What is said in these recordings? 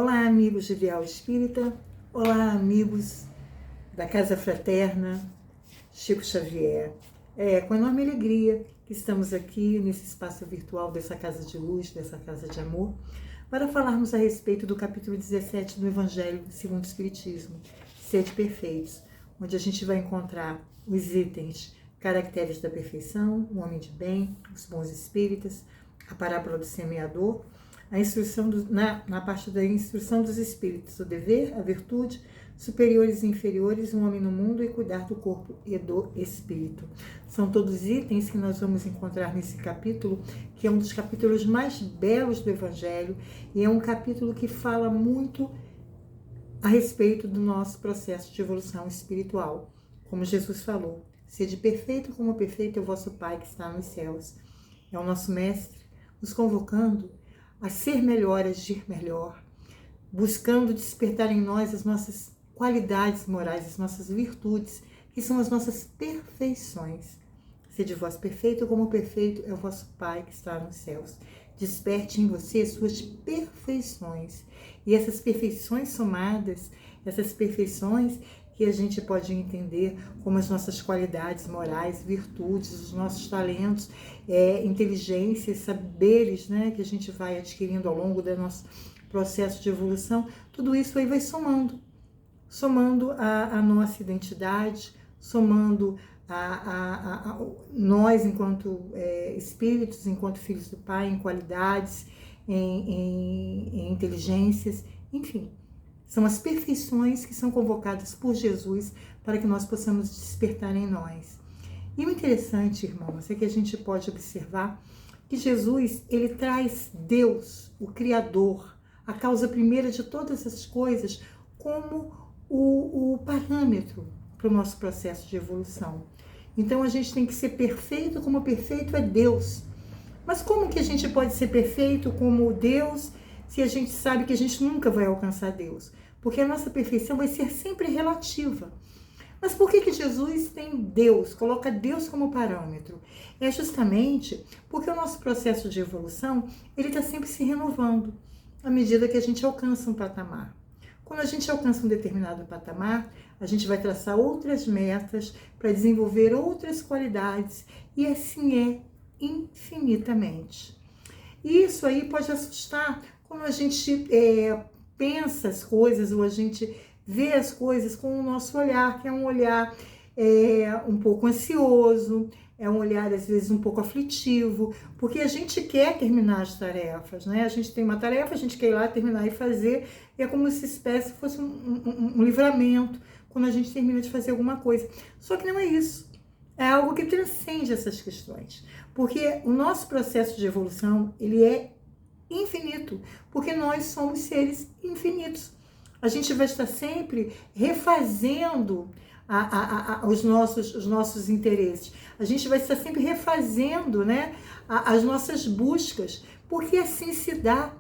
Olá, amigos de Ideal Espírita. Olá, amigos da Casa Fraterna Chico Xavier. É com enorme alegria que estamos aqui nesse espaço virtual dessa casa de luz, dessa casa de amor, para falarmos a respeito do capítulo 17 do Evangelho segundo o Espiritismo, Sede Perfeitos, onde a gente vai encontrar os itens caracteres da perfeição, o homem de bem, os bons espíritas, a parábola do semeador, a instrução na parte da instrução dos espíritos, o dever, a virtude, superiores e inferiores, um homem no mundo e cuidar do corpo e do espírito. São todos itens que nós vamos encontrar nesse capítulo, que é um dos capítulos mais belos do Evangelho e é um capítulo que fala muito a respeito do nosso processo de evolução espiritual. Como Jesus falou, sede perfeito como perfeito é o vosso Pai que está nos céus. É o nosso Mestre nos convocando a ser melhor, a agir melhor, buscando despertar em nós as nossas qualidades morais, as nossas virtudes, que são as nossas perfeições. Sede vós perfeito como perfeito é o vosso Pai que está nos céus. Desperte em você suas perfeições. E essas perfeições somadas, essas perfeições que a gente pode entender como as nossas qualidades morais, virtudes, os nossos talentos, inteligências, saberes, né, que a gente vai adquirindo ao longo do nosso processo de evolução, tudo isso aí vai somando a nossa identidade, somando a nós enquanto espíritos, enquanto filhos do Pai, em qualidades, em inteligências, enfim. São as perfeições que são convocadas por Jesus para que nós possamos despertar em nós. E o interessante, irmãos, é que a gente pode observar que Jesus, ele traz Deus, o Criador, a causa primeira de todas as coisas, como o parâmetro para o nosso processo de evolução. Então a gente tem que ser perfeito como perfeito é Deus. Mas como que a gente pode ser perfeito como Deus se a gente sabe que a gente nunca vai alcançar Deus? Porque a nossa perfeição vai ser sempre relativa. Mas por que Jesus tem Deus, coloca Deus como parâmetro? É justamente porque o nosso processo de evolução, ele está sempre se renovando, à medida que a gente alcança um patamar. Quando a gente alcança um determinado patamar, a gente vai traçar outras metas para desenvolver outras qualidades, e assim é infinitamente. E isso aí pode assustar quando a gente pensa as coisas, ou a gente vê as coisas com o nosso olhar, que é um olhar um pouco ansioso, é um olhar às vezes um pouco aflitivo, porque a gente quer terminar as tarefas, né? A gente tem uma tarefa, a gente quer ir lá terminar e fazer, e é como se espécie fosse um livramento, quando a gente termina de fazer alguma coisa. Só que não é isso. É algo que transcende essas questões, porque o nosso processo de evolução, ele é infinito, porque nós somos seres infinitos. A gente vai estar sempre refazendo os nossos interesses. A gente vai estar sempre refazendo, né, as nossas buscas, porque assim se dá.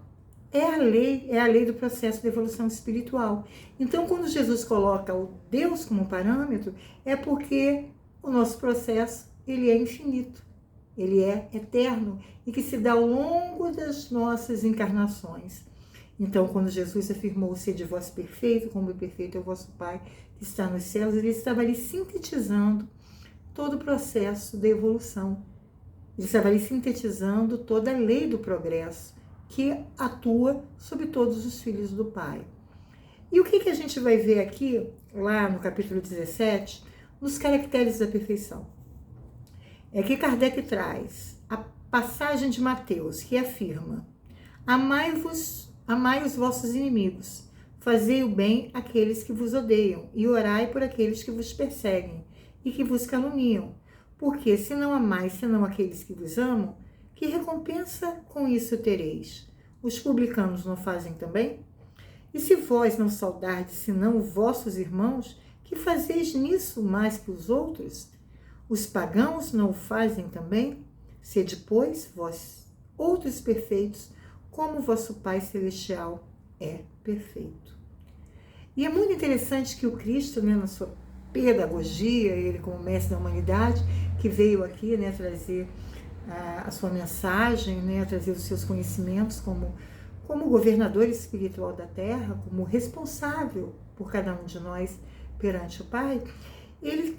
É a lei do processo de evolução espiritual. Então, quando Jesus coloca o Deus como parâmetro, é porque o nosso processo, ele é infinito. Ele é eterno e que se dá ao longo das nossas encarnações. Então, quando Jesus afirmou ser de vós perfeito, como perfeito é o vosso Pai que está nos céus, ele estava ali sintetizando todo o processo da evolução. Ele estava ali sintetizando toda a lei do progresso que atua sobre todos os filhos do Pai. E o que a gente vai ver aqui, lá no capítulo 17, nos caracteres da perfeição? É que Kardec traz a passagem de Mateus, que afirma: amai os vossos inimigos, fazei o bem àqueles que vos odeiam, e orai por aqueles que vos perseguem e que vos caluniam. Porque se não amais senão aqueles que vos amam, que recompensa com isso tereis? Os publicanos não fazem também? E se vós não saudardes senão vossos irmãos, que fazeis nisso mais que os outros? Os pagãos não o fazem também? Sede, pois, vós outros perfeitos, como vosso Pai Celestial é perfeito. E é muito interessante que o Cristo, né, na sua pedagogia, ele como mestre da humanidade, que veio aqui, né, trazer a sua mensagem, né, trazer os seus conhecimentos como como governador espiritual da Terra, como responsável por cada um de nós perante o Pai, ele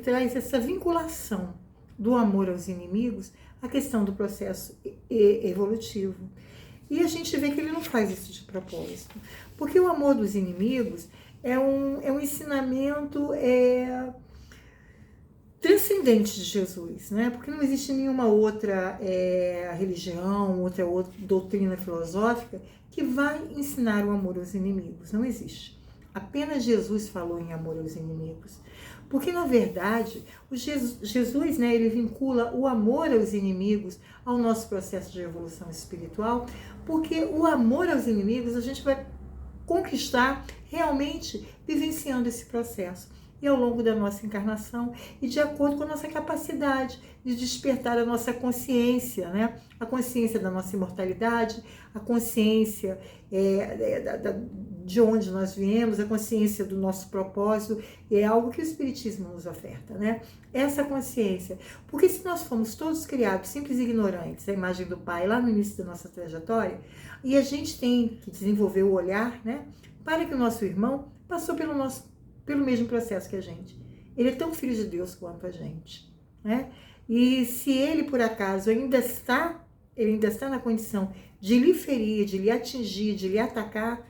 traz essa vinculação do amor aos inimigos à questão do processo evolutivo. E a gente vê que ele não faz isso de propósito, porque o amor dos inimigos é um ensinamento transcendente de Jesus, né? Porque não existe nenhuma outra religião, outra doutrina filosófica que vai ensinar o amor aos inimigos. Não existe. Apenas Jesus falou em amor aos inimigos. Porque, na verdade, Jesus, né, ele vincula o amor aos inimigos ao nosso processo de evolução espiritual, porque o amor aos inimigos a gente vai conquistar realmente vivenciando esse processo. E ao longo da nossa encarnação e de acordo com a nossa capacidade de despertar a nossa consciência, né? A consciência da nossa imortalidade, a consciência de onde nós viemos, a consciência do nosso propósito, é algo que o Espiritismo nos oferta, né? Essa consciência. Porque se nós fomos todos criados simples e ignorantes, a imagem do Pai, lá no início da nossa trajetória, e a gente tem que desenvolver o olhar, né? Para que o nosso irmão passou pelo mesmo processo que a gente. Ele é tão filho de Deus quanto a gente, né? E se ele, por acaso, ele ainda está na condição de lhe ferir, de lhe atingir, de lhe atacar,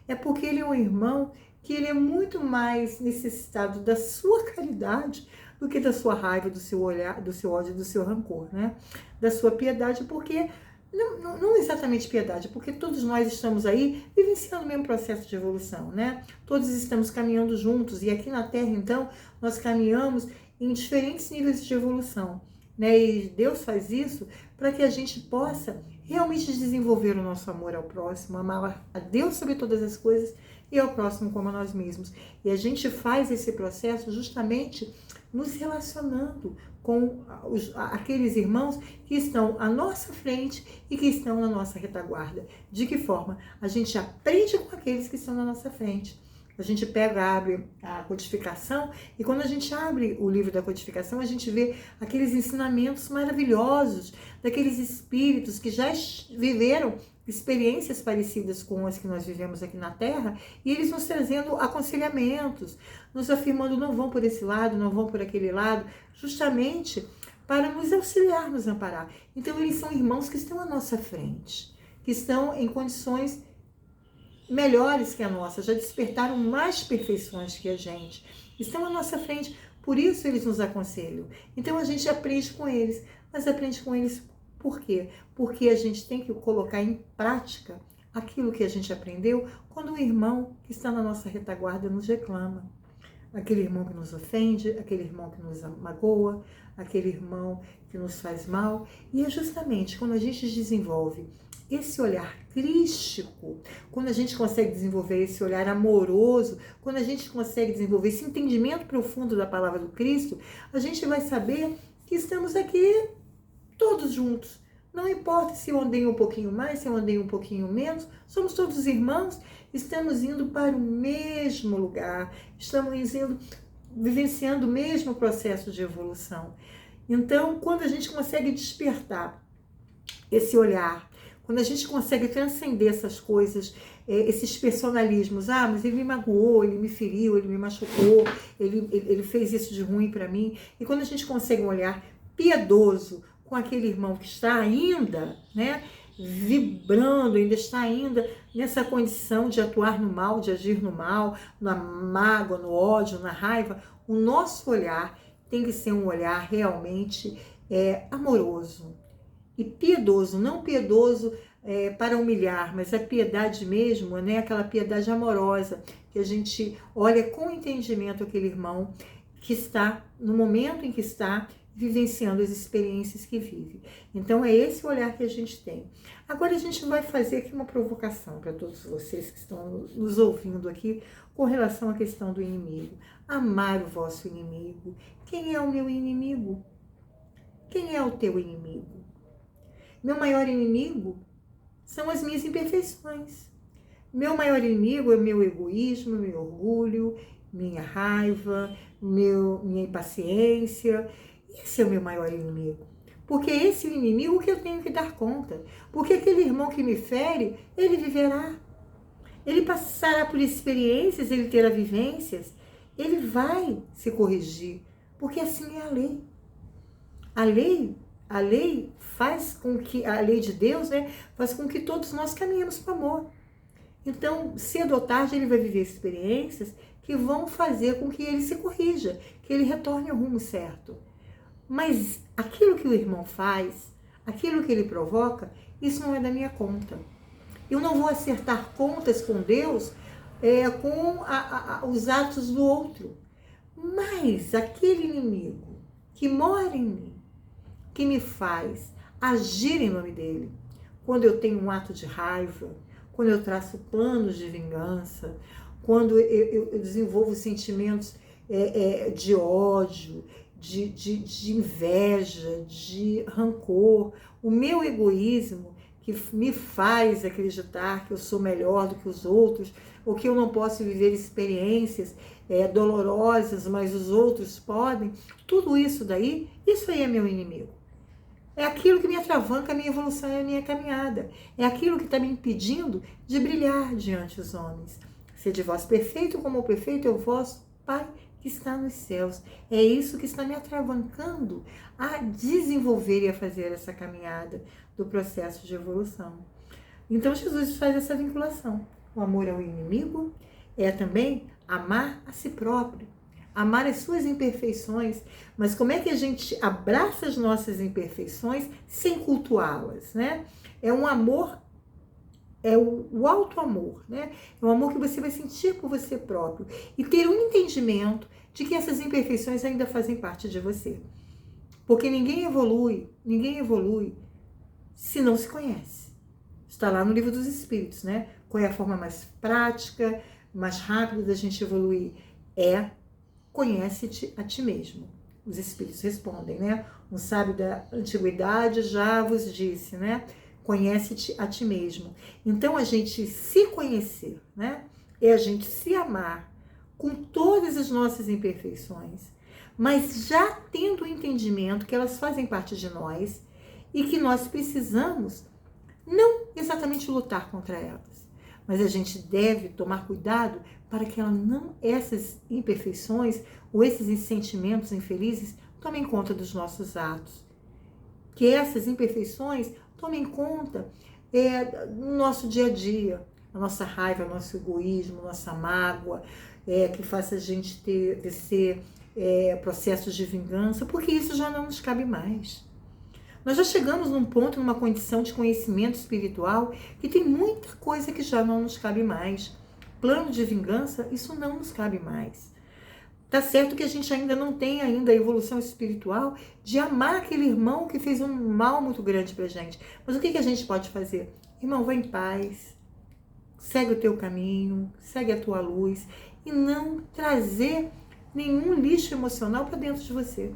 é porque ele é um irmão que ele é muito mais necessitado da sua caridade do que da sua raiva, do seu olhar, do seu ódio, do seu rancor, né? Da sua piedade, porque não exatamente piedade, porque todos nós estamos aí vivenciando o mesmo processo de evolução, né? Todos estamos caminhando juntos e aqui na Terra, então, nós caminhamos em diferentes níveis de evolução, né? E Deus faz isso para que a gente possa realmente desenvolver o nosso amor ao próximo, amar a Deus sobre todas as coisas e ao próximo como a nós mesmos. E a gente faz esse processo justamente nos relacionando com aqueles irmãos que estão à nossa frente e que estão na nossa retaguarda. De que forma? A gente aprende com aqueles que estão na nossa frente. A gente abre a codificação e quando a gente abre o livro da codificação, a gente vê aqueles ensinamentos maravilhosos daqueles espíritos que já viveram experiências parecidas com as que nós vivemos aqui na Terra, e eles nos trazendo aconselhamentos, nos afirmando não vão por esse lado, não vão por aquele lado, justamente para nos auxiliar, nos amparar. Então eles são irmãos que estão à nossa frente, que estão em condições melhores que a nossa, já despertaram mais perfeições que a gente, estão à nossa frente, por isso eles nos aconselham. Então a gente aprende com eles, mas aprende com eles por quê? Porque a gente tem que colocar em prática aquilo que a gente aprendeu quando o irmão que está na nossa retaguarda nos reclama. Aquele irmão que nos ofende, aquele irmão que nos magoa, aquele irmão que nos faz mal. E é justamente quando a gente desenvolve esse olhar crístico, quando a gente consegue desenvolver esse olhar amoroso, quando a gente consegue desenvolver esse entendimento profundo da palavra do Cristo, a gente vai saber que estamos aqui todos juntos. Não importa se eu andei um pouquinho mais, se eu andei um pouquinho menos, somos todos irmãos, estamos indo para o mesmo lugar, estamos vivenciando o mesmo processo de evolução. Então, quando a gente consegue despertar esse olhar, quando a gente consegue transcender essas coisas, esses personalismos, mas ele me magoou, ele me feriu, ele me machucou, ele fez isso de ruim para mim, e quando a gente consegue um olhar piedoso com aquele irmão que está ainda, né, vibrando, ainda está ainda nessa condição de atuar no mal, de agir no mal, na mágoa, no ódio, na raiva, o nosso olhar tem que ser um olhar realmente amoroso e piedoso, não piedoso para humilhar, mas a piedade mesmo, né, aquela piedade amorosa, que a gente olha com entendimento aquele irmão que está, no momento em que está, vivenciando as experiências que vive. Então é esse olhar que a gente tem. Agora a gente vai fazer aqui uma provocação para todos vocês que estão nos ouvindo aqui com relação à questão do inimigo. Amar o vosso inimigo. Quem é o meu inimigo? Quem é o teu inimigo? Meu maior inimigo são as minhas imperfeições. Meu maior inimigo é meu egoísmo, meu orgulho, minha raiva, minha impaciência. Esse é o meu maior inimigo, Porque é esse inimigo que eu tenho que dar conta. Porque aquele irmão que me fere, ele viverá. Ele passará por experiências, ele terá vivências, ele vai se corrigir, porque assim é a lei. A lei faz com que, a lei de Deus, né, faz com que todos nós caminhemos para o amor. Então, cedo ou tarde, ele vai viver experiências que vão fazer com que ele se corrija, que ele retorne ao rumo certo. Mas aquilo que o irmão faz, aquilo que ele provoca, isso não é da minha conta. Eu não vou acertar contas com Deus com os atos do outro. Mas aquele inimigo que mora em mim, que me faz agir em nome dele, quando eu tenho um ato de raiva, quando eu traço planos de vingança, quando eu desenvolvo sentimentos de ódio, de inveja, de rancor, o meu egoísmo, que me faz acreditar que eu sou melhor do que os outros, ou que eu não posso viver experiências dolorosas, mas os outros podem, tudo isso daí, isso aí é meu inimigo. É aquilo que me atravanca a minha evolução e a minha caminhada. É aquilo que está me impedindo de brilhar diante dos homens. Sede vós perfeito como o perfeito é o vosso Pai que está nos céus. É isso que está me atravancando a desenvolver e a fazer essa caminhada do processo de evolução. Então Jesus faz essa vinculação. O amor ao inimigo é também amar a si próprio, amar as suas imperfeições. Mas como é que a gente abraça as nossas imperfeições sem cultuá-las, né? É um amor, é o auto-amor, né? É um amor que você vai sentir por você próprio e ter um entendimento de que essas imperfeições ainda fazem parte de você. Porque ninguém evolui se não se conhece. Está lá no Livro dos Espíritos, né? Qual é a forma mais prática, mais rápida da gente evoluir? Conhece-te a ti mesmo. Os Espíritos respondem, né? Um sábio da antiguidade já vos disse, né? Conhece-te a ti mesmo. Então, a gente se conhecer, né? É a gente se amar com todas as nossas imperfeições, mas já tendo o entendimento que elas fazem parte de nós e que nós precisamos não exatamente lutar contra elas, mas a gente deve tomar cuidado para que essas imperfeições ou esses sentimentos infelizes tomem conta dos nossos atos. Que essas imperfeições tomem conta no nosso dia a dia, a nossa raiva, o nosso egoísmo, nossa mágoa, que faça a gente descer processos de vingança, porque isso já não nos cabe mais. Nós já chegamos num ponto, numa condição de conhecimento espiritual, que tem muita coisa que já não nos cabe mais. Plano de vingança, isso não nos cabe mais. Tá certo que a gente ainda não tem a evolução espiritual de amar aquele irmão que fez um mal muito grande pra gente. Mas o que a gente pode fazer? Irmão, vai em paz, segue o teu caminho, segue a tua luz e não trazer nenhum lixo emocional para dentro de você.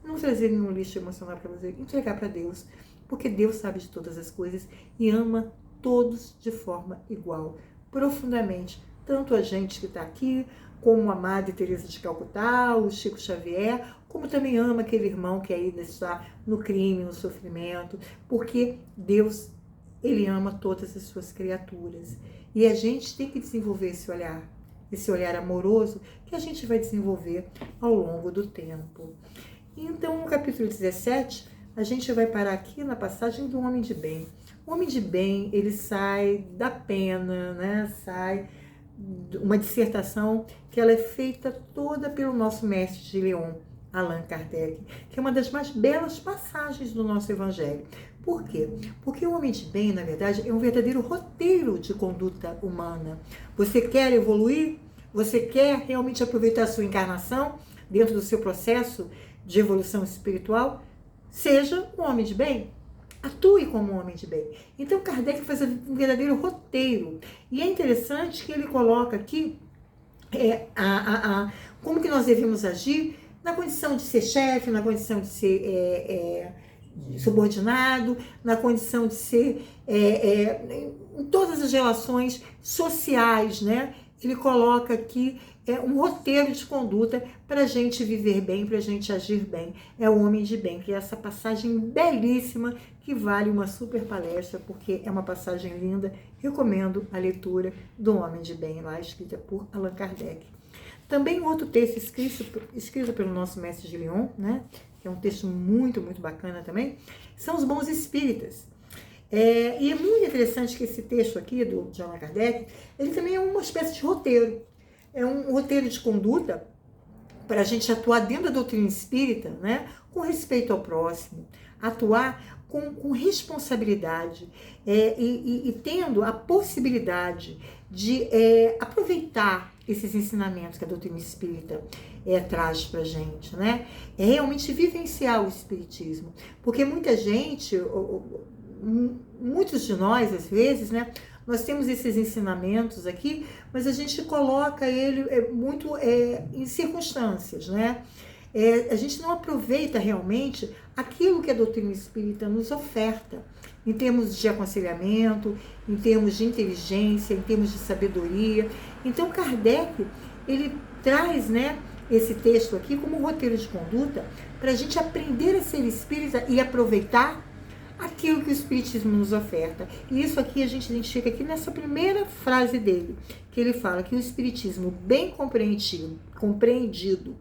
Não trazer nenhum lixo emocional para você, entregar para Deus, porque Deus sabe de todas as coisas e ama todos de forma igual, profundamente, tanto a gente que está aqui, como a Madre Teresa de Calcutá, o Chico Xavier, como também ama aquele irmão que ainda está no crime, no sofrimento, porque Deus, ele ama todas as suas criaturas. E a gente tem que desenvolver esse olhar amoroso que a gente vai desenvolver ao longo do tempo. Então, no capítulo 17, a gente vai parar aqui na passagem do homem de bem. O homem de bem, ele sai da pena, né? Sai uma dissertação que ela é feita toda pelo nosso mestre de Lyon, Allan Kardec, que é uma das mais belas passagens do nosso evangelho. Por quê? Porque o homem de bem, na verdade, é um verdadeiro roteiro de conduta humana. Você quer evoluir? Você quer realmente aproveitar a sua encarnação dentro do seu processo de evolução espiritual? Seja um homem de bem. Atue como um homem de bem. Então, Kardec faz um verdadeiro roteiro. E é interessante que ele coloca aqui como que nós devemos agir na condição de ser chefe, na condição de ser subordinado, na condição de ser em todas as relações sociais, né? ele coloca aqui um roteiro de conduta para a gente viver bem, para a gente agir bem. É o Homem de Bem, que é essa passagem belíssima que vale uma super palestra, porque é uma passagem linda. Recomendo a leitura do Homem de Bem, lá escrita por Allan Kardec. Também outro texto escrito pelo nosso mestre de Lyon, né, que é um texto muito, muito bacana também, são os Bons Espíritas. E é muito interessante que esse texto aqui do Allan Kardec, ele também é uma espécie de roteiro. É um roteiro de conduta para a gente atuar dentro da doutrina espírita, né, com respeito ao próximo, atuar com responsabilidade e tendo a possibilidade de aproveitar esses ensinamentos que a doutrina espírita traz para a gente, né? É realmente vivenciar o espiritismo. Porque muita gente, muitos de nós, às vezes, né, nós temos esses ensinamentos aqui, mas a gente coloca ele muito em circunstâncias, né? A gente não aproveita realmente aquilo que a doutrina espírita nos oferta, em termos de aconselhamento, em termos de inteligência, em termos de sabedoria. Então, Kardec, ele traz, né, esse texto aqui como um roteiro de conduta para a gente aprender a ser espírita e aproveitar aquilo que o Espiritismo nos oferta. E isso aqui a gente identifica aqui nessa primeira frase dele, que ele fala que o Espiritismo bem compreendido,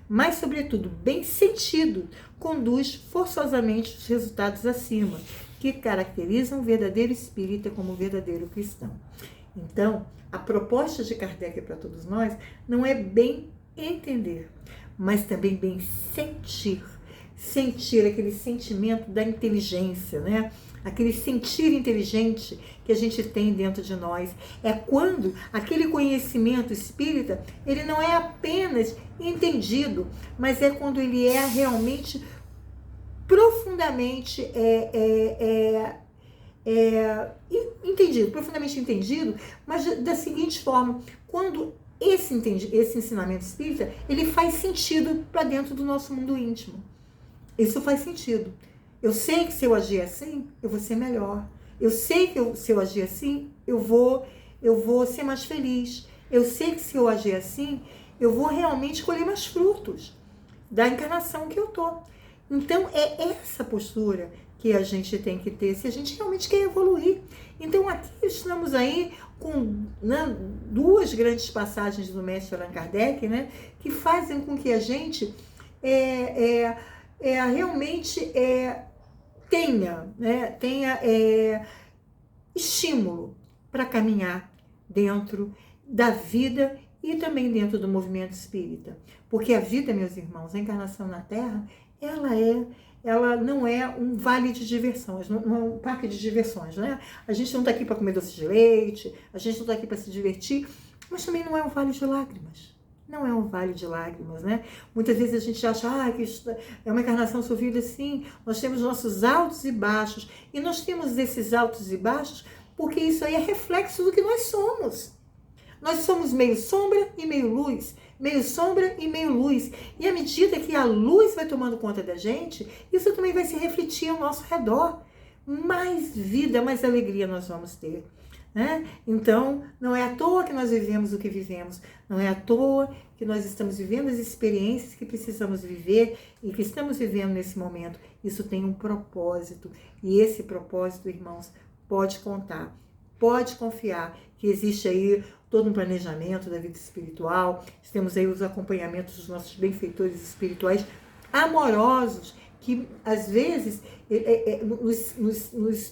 mas sobretudo bem sentido, conduz forçosamente os resultados acima, que caracterizam o verdadeiro espírita como o verdadeiro cristão. Então, a proposta de Kardec para todos nós não é bem entender, mas também bem sentir. Sentir aquele sentimento da inteligência, né? Aquele sentir inteligente que a gente tem dentro de nós. É quando aquele conhecimento espírita, ele não é apenas entendido, mas é quando ele é realmente profundamente entendido, profundamente entendido, mas da seguinte forma, quando esse ensinamento espírita, ele faz sentido para dentro do nosso mundo íntimo. Isso faz sentido. Eu sei que se eu agir assim, eu vou ser melhor. Eu sei que se eu agir assim, eu vou ser mais feliz. Eu sei que se eu agir assim, eu vou realmente colher mais frutos da encarnação que eu tô. Então, é essa postura que a gente tem que ter se a gente realmente quer evoluir. Então, aqui estamos aí com, né, duas grandes passagens do mestre Allan Kardec, né, que fazem com que a gente realmente tenha estímulo para caminhar dentro da vida e também dentro do movimento espírita. Porque a vida, meus irmãos, a encarnação na Terra, ela não é um vale de diversões, não é um parque de diversões, né? A gente não está aqui para comer doce de leite, a gente não está aqui para se divertir, mas também não é um vale de lágrimas. Não é um vale de lágrimas, né? Muitas vezes a gente acha que isso é uma encarnação sofrida, sim. Nós temos nossos altos e baixos. E nós temos esses altos e baixos porque isso aí é reflexo do que nós somos. Nós somos meio sombra e meio luz. Meio sombra e meio luz. E à medida que a luz vai tomando conta da gente, isso também vai se refletir ao nosso redor. Mais vida, mais alegria nós vamos ter. Né? Então, não é à toa que nós vivemos o que vivemos, não é à toa que nós estamos vivendo as experiências que precisamos viver e que estamos vivendo nesse momento. Isso tem um propósito, e esse propósito, irmãos, pode contar, pode confiar que existe aí todo um planejamento da vida espiritual, temos aí os acompanhamentos dos nossos benfeitores espirituais amorosos, que às vezes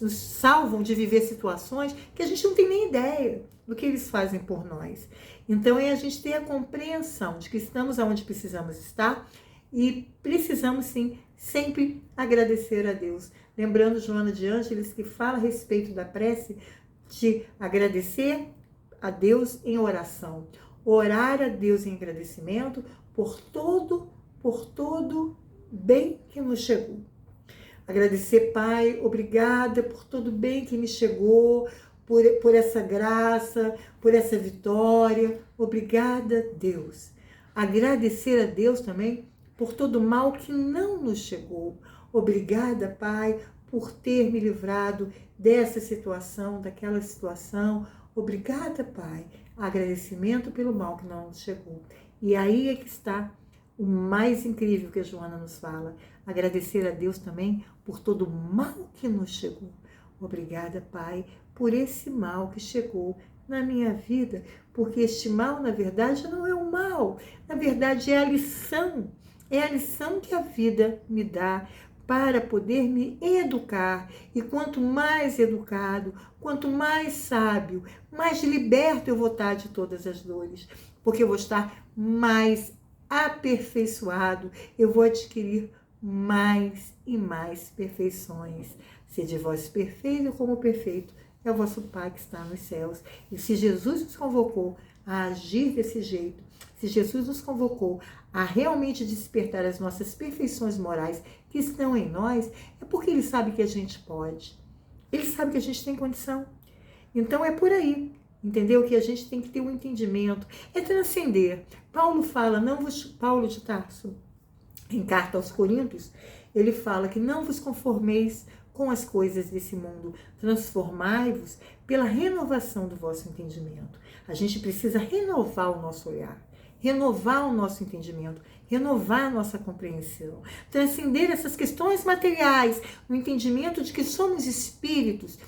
nos salvam de viver situações que a gente não tem nem ideia do que eles fazem por nós. Então é a gente ter a compreensão de que estamos onde precisamos estar e precisamos sim sempre agradecer a Deus. Lembrando Joana de Ângeles que fala a respeito da prece de agradecer a Deus em oração, orar a Deus em agradecimento por todo bem que nos chegou. Agradecer, Pai, obrigada por todo bem que me chegou, por essa graça, por essa vitória. Obrigada, Deus. Agradecer a Deus também por todo mal que não nos chegou. Obrigada, Pai, por ter me livrado dessa situação, daquela situação. Obrigada, Pai. Agradecimento pelo mal que não nos chegou. E aí é que está o mais incrível que a Joana nos fala. Agradecer a Deus também por todo o mal que nos chegou. Obrigada, Pai, por esse mal que chegou na minha vida, porque este mal, na verdade, não é um mal. Na verdade, é a lição. É a lição que a vida me dá para poder me educar. E quanto mais educado, quanto mais sábio, mais liberto eu vou estar de todas as dores. Porque eu vou estar mais aperfeiçoado, eu vou adquirir mais e mais perfeições. Sede vós perfeito como perfeito é o vosso Pai que está nos céus. E se Jesus nos convocou a agir desse jeito, se Jesus nos convocou a realmente despertar as nossas perfeições morais que estão em nós, é porque Ele sabe que a gente pode. Ele sabe que a gente tem condição. Então é por aí, entendeu? Que a gente tem que ter um entendimento, é transcender. Paulo fala, Paulo de Tarso, em carta aos Coríntios, ele fala que não vos conformeis com as coisas desse mundo, transformai-vos pela renovação do vosso entendimento. A gente precisa renovar o nosso olhar, renovar o nosso entendimento, renovar a nossa compreensão, transcender essas questões materiais, no entendimento de que somos espíritos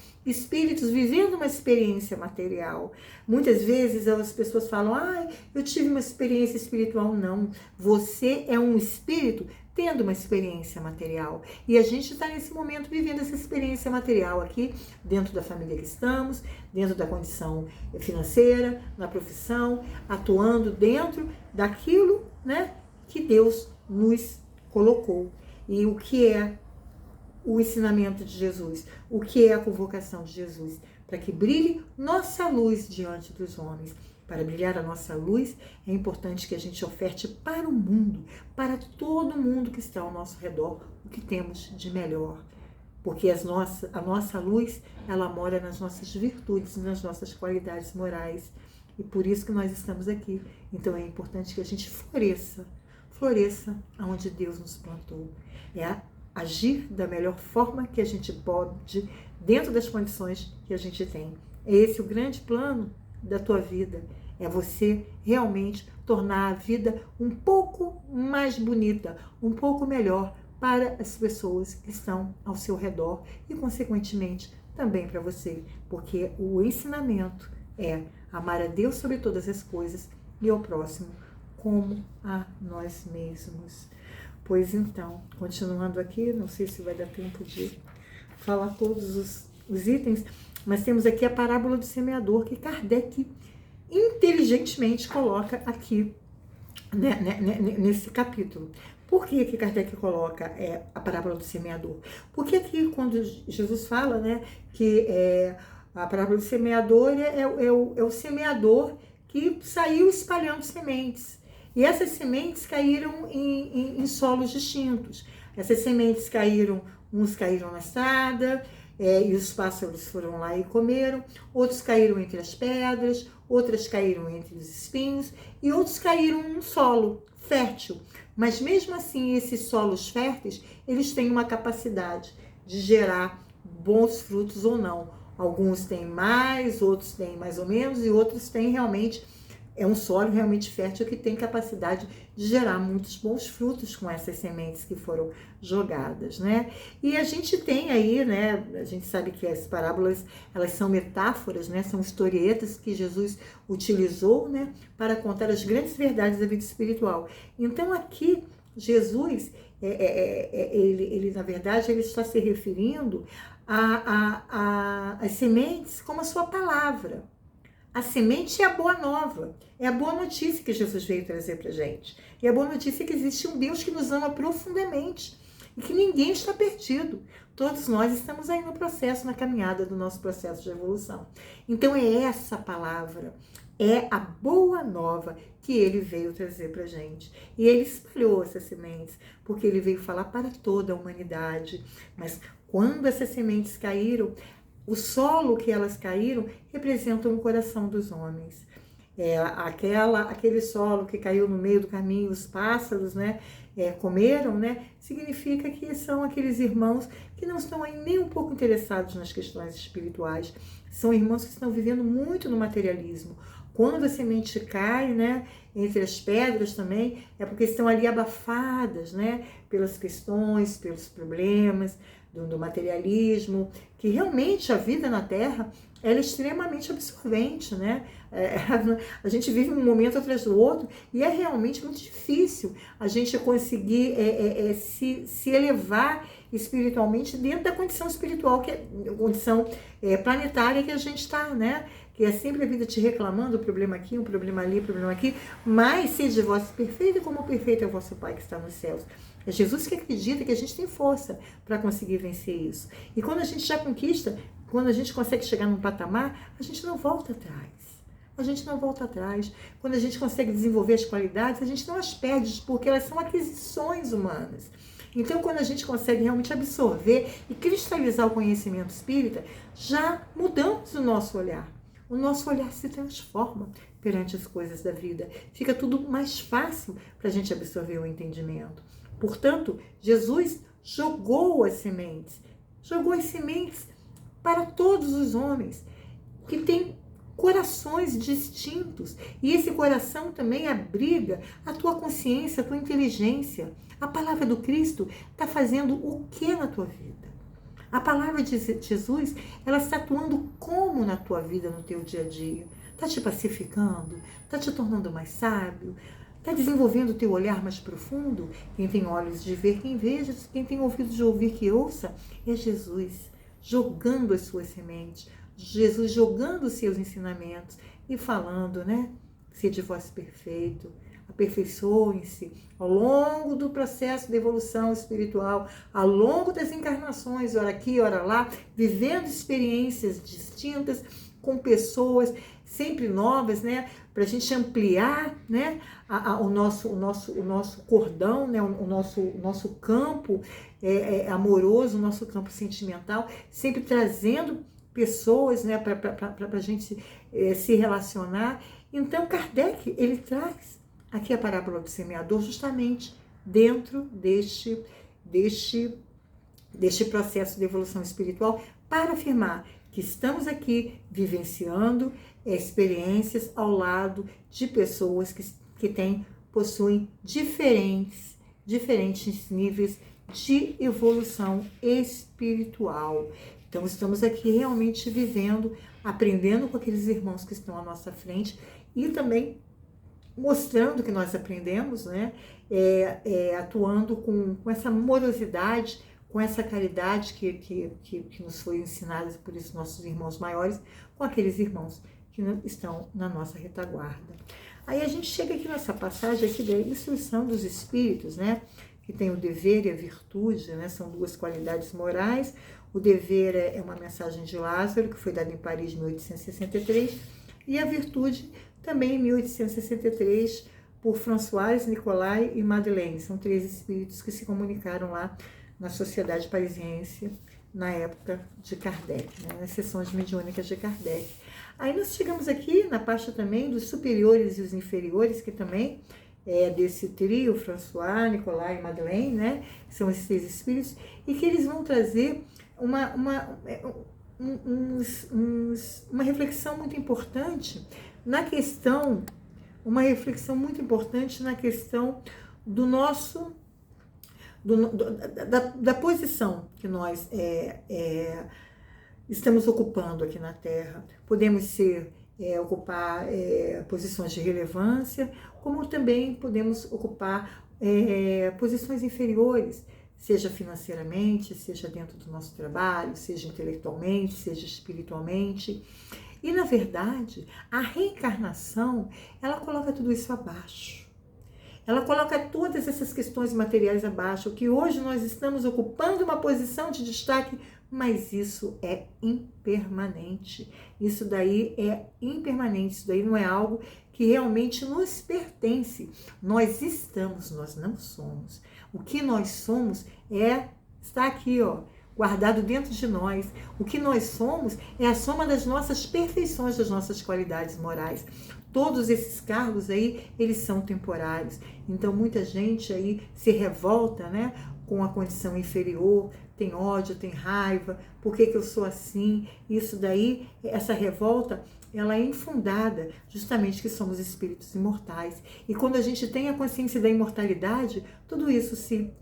vivendo uma experiência material. Muitas vezes as pessoas falam, eu tive uma experiência espiritual. Não, você é um espírito tendo uma experiência material. E a gente está nesse momento vivendo essa experiência material aqui, dentro da família que estamos, dentro da condição financeira, na profissão, atuando dentro daquilo, né, que Deus nos colocou. E o que é o ensinamento de Jesus, o que é a convocação de Jesus, para que brilhe nossa luz diante dos homens. Para brilhar a nossa luz, é importante que a gente oferte para o mundo, para todo mundo que está ao nosso redor, o que temos de melhor. Porque a nossa luz, ela mora nas nossas virtudes, nas nossas qualidades morais. E por isso que nós estamos aqui. Então é importante que a gente floresça aonde Deus nos plantou. Agir da melhor forma que a gente pode, dentro das condições que a gente tem. É esse o grande plano da tua vida. É você realmente tornar a vida um pouco mais bonita, um pouco melhor para as pessoas que estão ao seu redor e, consequentemente, também para você. Porque o ensinamento é amar a Deus sobre todas as coisas e ao próximo como a nós mesmos. Pois então, continuando aqui, não sei se vai dar tempo de falar todos os itens, mas temos aqui a parábola do semeador, que Kardec inteligentemente coloca aqui, né, nesse capítulo. Por que Kardec coloca a parábola do semeador? Porque aqui, quando Jesus fala, né, que a parábola do semeador é o semeador que saiu espalhando sementes. E essas sementes caíram em solos distintos. Essas sementes uns caíram na estrada, e os pássaros foram lá e comeram. Outros caíram entre as pedras, outras caíram entre os espinhos, e outros caíram num solo fértil. Mas mesmo assim, esses solos férteis, eles têm uma capacidade de gerar bons frutos ou não. Alguns têm mais, outros têm mais ou menos, e outros têm realmente... É um solo realmente fértil que tem capacidade de gerar muitos bons frutos com essas sementes que foram jogadas, né? E a gente tem aí, né? A gente sabe que as parábolas, elas são metáforas, né? São historietas que Jesus utilizou, né? Para contar as grandes verdades da vida espiritual. Então aqui, Jesus, ele na verdade, ele está se referindo às sementes como a sua palavra. A semente é a boa nova, é a boa notícia que Jesus veio trazer para a gente. E a boa notícia é que existe um Deus que nos ama profundamente e que ninguém está perdido. Todos nós estamos aí no processo, na caminhada do nosso processo de evolução. Então é essa palavra, é a boa nova que ele veio trazer para a gente. E ele espalhou essas sementes, porque ele veio falar para toda a humanidade. Mas quando essas sementes caíram, o solo que elas caíram representa o coração dos homens. Aquele solo que caiu no meio do caminho, os pássaros, né, comeram, né, significa que são aqueles irmãos que não estão aí nem um pouco interessados nas questões espirituais. São irmãos que estão vivendo muito no materialismo. Quando a semente cai, né, entre as pedras também, é porque estão ali abafadas, né, pelas questões, pelos problemas do materialismo, que realmente a vida na Terra ela é extremamente absorvente, né? A gente vive um momento atrás do outro e é realmente muito difícil a gente conseguir se elevar espiritualmente dentro da condição espiritual, que é a condição planetária que a gente está, né? Que é sempre a vida te reclamando, um problema aqui, um problema ali, um problema aqui, mas sede vós perfeito como perfeito é o vosso Pai que está nos céus. É Jesus que acredita que a gente tem força para conseguir vencer isso. E quando a gente já conquista, quando a gente consegue chegar num patamar, a gente não volta atrás. A gente não volta atrás. Quando a gente consegue desenvolver as qualidades, a gente não as perde, porque elas são aquisições humanas. Então, quando a gente consegue realmente absorver e cristalizar o conhecimento espírita, já mudamos o nosso olhar. O nosso olhar se transforma perante as coisas da vida. Fica tudo mais fácil para a gente absorver o entendimento. Portanto, Jesus jogou as sementes para todos os homens que têm corações distintos. E esse coração também abriga a tua consciência, a tua inteligência. A palavra do Cristo está fazendo o que na tua vida? A palavra de Jesus, ela está atuando como na tua vida, no teu dia a dia? Está te pacificando? Está te tornando mais sábio? Está desenvolvendo o teu olhar mais profundo? Quem tem olhos de ver, quem veja. Quem tem ouvidos de ouvir, que ouça. É Jesus jogando as suas sementes. Jesus jogando os seus ensinamentos e falando, né? Sede vós perfeito. Aperfeiçoem-se ao longo do processo de evolução espiritual, ao longo das encarnações, ora aqui, ora lá, vivendo experiências distintas com pessoas sempre novas, né? Para a gente ampliar, né? O nosso cordão, né? O nosso campo amoroso, o nosso campo sentimental, sempre trazendo pessoas, né? Para a gente se relacionar. Então, Kardec, ele traz aqui a parábola do semeador justamente dentro deste processo de evolução espiritual para afirmar que estamos aqui vivenciando experiências ao lado de pessoas que possuem diferentes níveis de evolução espiritual. Então, estamos aqui realmente vivendo, aprendendo com aqueles irmãos que estão à nossa frente e também mostrando que nós aprendemos, né? Atuando com essa morosidade, com essa caridade que nos foi ensinada por esses nossos irmãos maiores, com aqueles irmãos que estão na nossa retaguarda. Aí a gente chega aqui nessa passagem aqui da instrução dos espíritos, né? Que tem o dever e a virtude, né? São duas qualidades morais. O dever é uma mensagem de Lázaro, que foi dada em Paris em 1863, e a virtude também em 1863, por Françoise, Nicolai e Madeleine. São 3 espíritos que se comunicaram lá na Sociedade Parisiense, na época de Kardec, né, nas sessões mediúnicas de Kardec. Aí nós chegamos aqui na parte também dos superiores e os inferiores, que também é desse trio, François, Nicolai e Madeleine, né, que são esses 3 espíritos, e que eles vão trazer uma reflexão muito importante na questão, do nosso, da posição que nós estamos ocupando aqui na Terra. Podemos ocupar posições de relevância, como também podemos ocupar posições inferiores, seja financeiramente, seja dentro do nosso trabalho, seja intelectualmente, seja espiritualmente. E, na verdade, a reencarnação, ela coloca tudo isso abaixo. Ela coloca todas essas questões materiais abaixo, que hoje nós estamos ocupando uma posição de destaque, mas isso é impermanente. Isso daí é impermanente, isso daí não é algo que realmente nos pertence. Nós estamos, nós não somos. O que nós somos está aqui, ó, guardado dentro de nós. O que nós somos é a soma das nossas perfeições, das nossas qualidades morais. Todos esses cargos aí, eles são temporários. Então, muita gente aí se revolta, né, com a condição inferior, tem ódio, tem raiva, por que eu sou assim? Isso daí, essa revolta, ela é infundada, justamente que somos espíritos imortais. E quando a gente tem a consciência da imortalidade, tudo isso se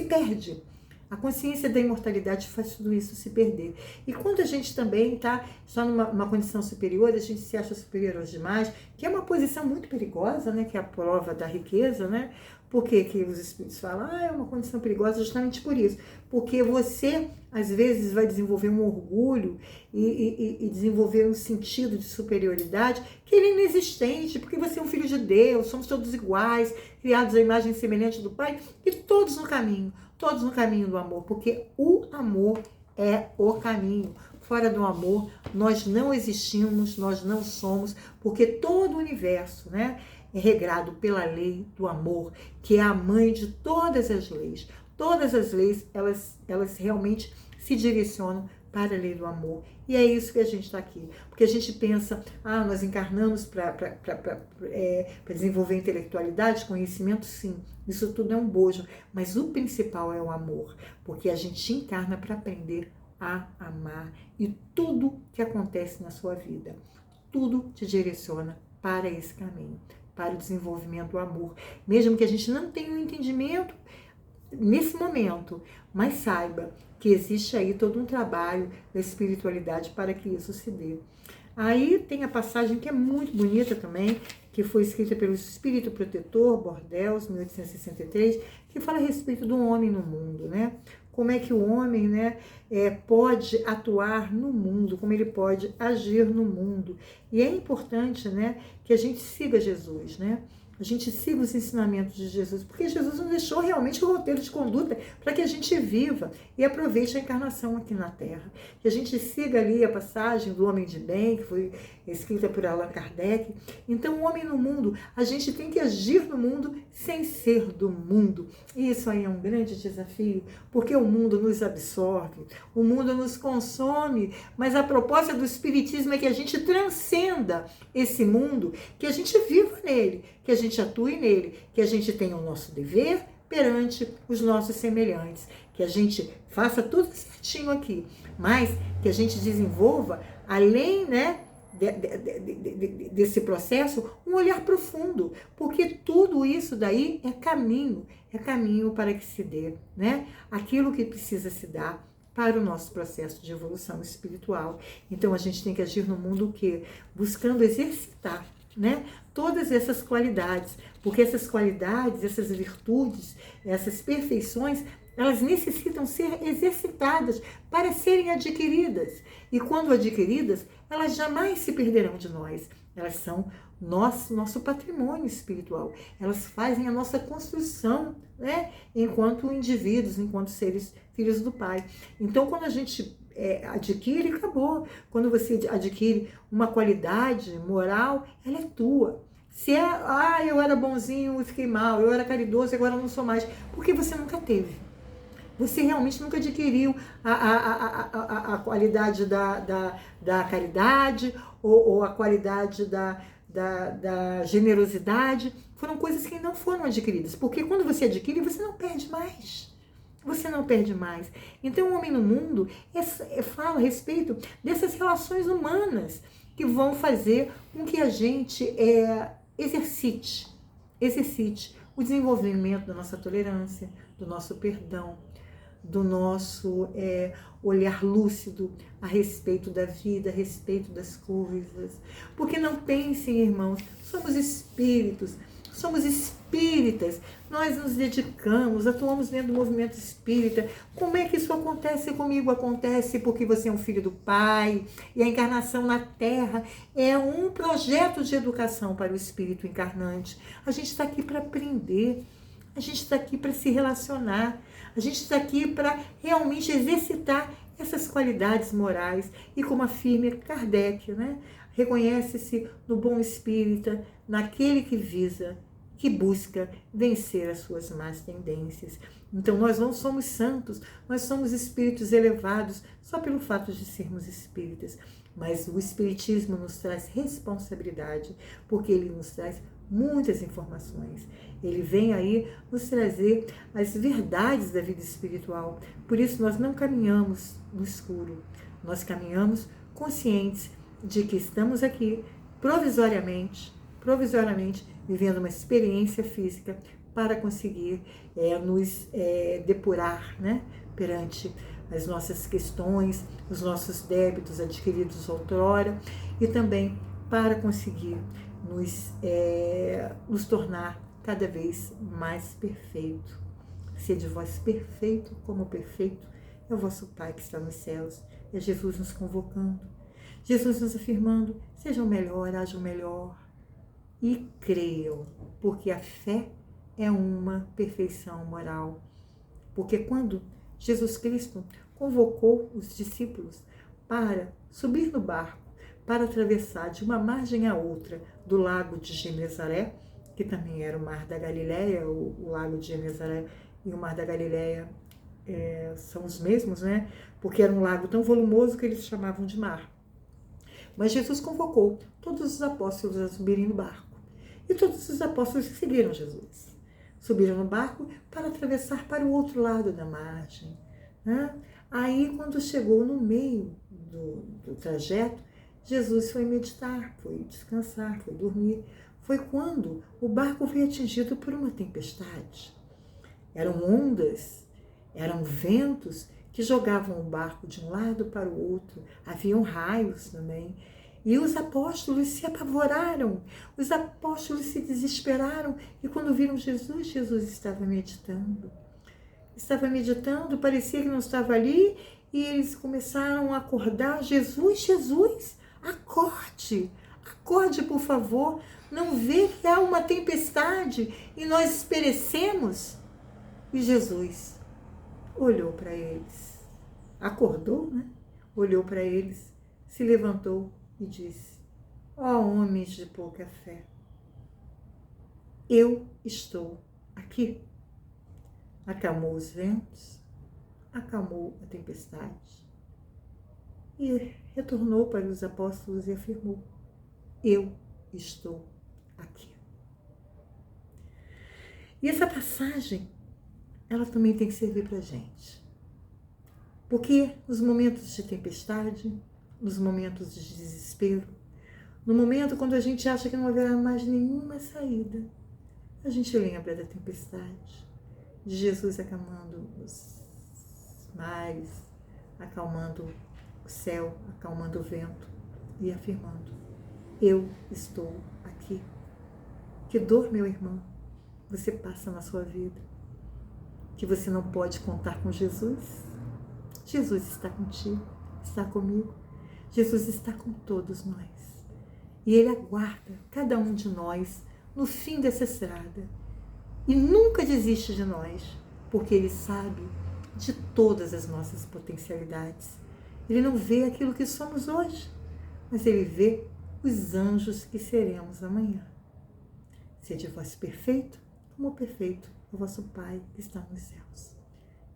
perde. A consciência da imortalidade faz tudo isso se perder. E quando a gente também está só numa condição superior, a gente se acha superior aos demais, que é uma posição muito perigosa, né? Que é a prova da riqueza, né? Por que os espíritos falam, é uma condição perigosa? Justamente por isso. Porque você, às vezes, vai desenvolver um orgulho e desenvolver um sentido de superioridade que ele é inexistente, porque você é um filho de Deus, somos todos iguais, criados à imagem e semelhança do Pai, e todos no caminho do amor, porque o amor é o caminho. Fora do amor, nós não existimos, nós não somos, porque todo o universo, né, é regrado pela lei do amor, que é a mãe de todas as leis. Todas as leis, elas realmente se direcionam para a lei do amor. E é isso que a gente está aqui. Porque a gente pensa, nós encarnamos para desenvolver intelectualidade, conhecimento, sim. Isso tudo é um bojo. Mas o principal é o amor. Porque a gente encarna para aprender a amar. E tudo que acontece na sua vida, tudo te direciona para esse caminho, para o desenvolvimento do amor. Mesmo que a gente não tenha um entendimento nesse momento, mas saiba que existe aí todo um trabalho da espiritualidade para que isso se dê. Aí tem a passagem que é muito bonita também, que foi escrita pelo Espírito Protetor, Bordels, 1863, que fala a respeito do homem no mundo, né? Como é que o homem, né, pode atuar no mundo, como ele pode agir no mundo. E é importante, né, que a gente siga Jesus, né? A gente siga os ensinamentos de Jesus, porque Jesus nos deixou realmente o roteiro de conduta para que a gente viva e aproveite a encarnação aqui na Terra. Que a gente siga ali a passagem do Homem de Bem, que foi escrita por Allan Kardec. Então, o homem no mundo, a gente tem que agir no mundo sem ser do mundo. E isso aí é um grande desafio, porque o mundo nos absorve, o mundo nos consome, mas a proposta do Espiritismo é que a gente transcenda esse mundo, que a gente viva nele, que a gente atue nele, que a gente tenha o nosso dever perante os nossos semelhantes, que a gente faça tudo certinho aqui, mas que a gente desenvolva, além, né, desse processo, um olhar profundo, porque tudo isso daí é caminho para que se dê, né, aquilo que precisa se dar para o nosso processo de evolução espiritual. Então a gente tem que agir no mundo o quê? Buscando exercitar, né, todas essas qualidades, porque essas qualidades, essas virtudes, essas perfeições, elas necessitam ser exercitadas para serem adquiridas. E quando adquiridas, elas jamais se perderão de nós. Elas são nosso patrimônio espiritual. Elas fazem a nossa construção, né, enquanto indivíduos, enquanto seres filhos do Pai. Então, quando a gente adquire, acabou. Quando você adquire uma qualidade moral, ela é tua. Se eu era bonzinho e fiquei mal, eu era caridoso e agora não sou mais, porque você nunca teve. Você realmente nunca adquiriu a qualidade da caridade ou a qualidade da generosidade. Foram coisas que não foram adquiridas, porque quando você adquire, você não perde mais. Você não perde mais. Então, o Homem no Mundo fala a respeito dessas relações humanas que vão fazer com que a gente exercite o desenvolvimento da nossa tolerância, do nosso perdão, do nosso olhar lúcido a respeito da vida, a respeito das coisas. Porque não pensem, irmãos, somos espíritas, nós nos dedicamos, atuamos dentro do movimento espírita. Como é que isso acontece comigo? Acontece porque você é um filho do Pai, e a encarnação na Terra é um projeto de educação para o espírito encarnante. A gente está aqui para aprender, a gente está aqui para se relacionar, a gente está aqui para realmente exercitar essas qualidades morais. E como afirma Kardec, né? Reconhece-se no bom espírita, naquele que visa, que busca vencer as suas más tendências. Então nós não somos santos, nós somos espíritos elevados só pelo fato de sermos espíritas. Mas o espiritismo nos traz responsabilidade, porque ele nos traz muitas informações. Ele vem aí nos trazer as verdades da vida espiritual. Por isso nós não caminhamos no escuro, nós caminhamos conscientes de que estamos aqui provisoriamente, vivendo uma experiência física para conseguir nos depurar, né, perante as nossas questões, os nossos débitos adquiridos outrora e também para conseguir nos tornar cada vez mais perfeito. Sede vós perfeito como perfeito é o vosso Pai que está nos céus. É Jesus nos convocando, Jesus nos afirmando, sejam melhor, hajam melhor e creiam, porque a fé é uma perfeição moral. Porque quando Jesus Cristo convocou os discípulos para subir no barco, para atravessar de uma margem à outra do lago de Genezaré, que também era o mar da Galileia, o lago de Genezaré e o mar da Galileia são os mesmos, né? Porque era um lago tão volumoso que eles chamavam de mar. Mas Jesus convocou todos os apóstolos a subirem no barco. E todos os apóstolos seguiram Jesus. Subiram no barco para atravessar para o outro lado da margem, né? Aí, quando chegou no meio do trajeto, Jesus foi meditar, foi descansar, foi dormir. Foi quando o barco foi atingido por uma tempestade. Eram ondas, eram ventos que jogavam o barco de um lado para o outro. Haviam raios também. E os apóstolos se apavoraram, os apóstolos se desesperaram. E quando viram Jesus, Jesus estava meditando. Parecia que não estava ali. E eles começaram a acordar. Jesus, Jesus, acorde, acorde, por favor. Não vê que há uma tempestade e nós perecemos? E Jesus olhou para eles, acordou, né? Olhou para eles, se levantou e disse: ó homens de pouca fé, eu estou aqui. Acalmou os ventos, acalmou a tempestade e retornou para os apóstolos e afirmou: eu estou aqui. E essa passagem, ela também tem que servir para a gente. Porque nos momentos de tempestade, nos momentos de desespero, no momento quando a gente acha que não haverá mais nenhuma saída, a gente lembra da tempestade, de Jesus acalmando os mares, acalmando o céu, acalmando o vento e afirmando: eu estou aqui. Que dor, meu irmão, você passa na sua vida? Que você não pode contar com Jesus? Jesus está contigo, está comigo. Jesus está com todos nós. E Ele aguarda cada um de nós no fim dessa estrada. E nunca desiste de nós, porque Ele sabe de todas as nossas potencialidades. Ele não vê aquilo que somos hoje, mas Ele vê os anjos que seremos amanhã. Sede vós perfeito, como perfeito é o vosso Pai que está nos céus.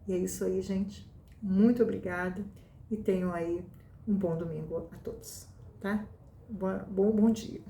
E é isso aí, gente. Muito obrigada e tenham aí um bom domingo a todos, tá? Bom dia.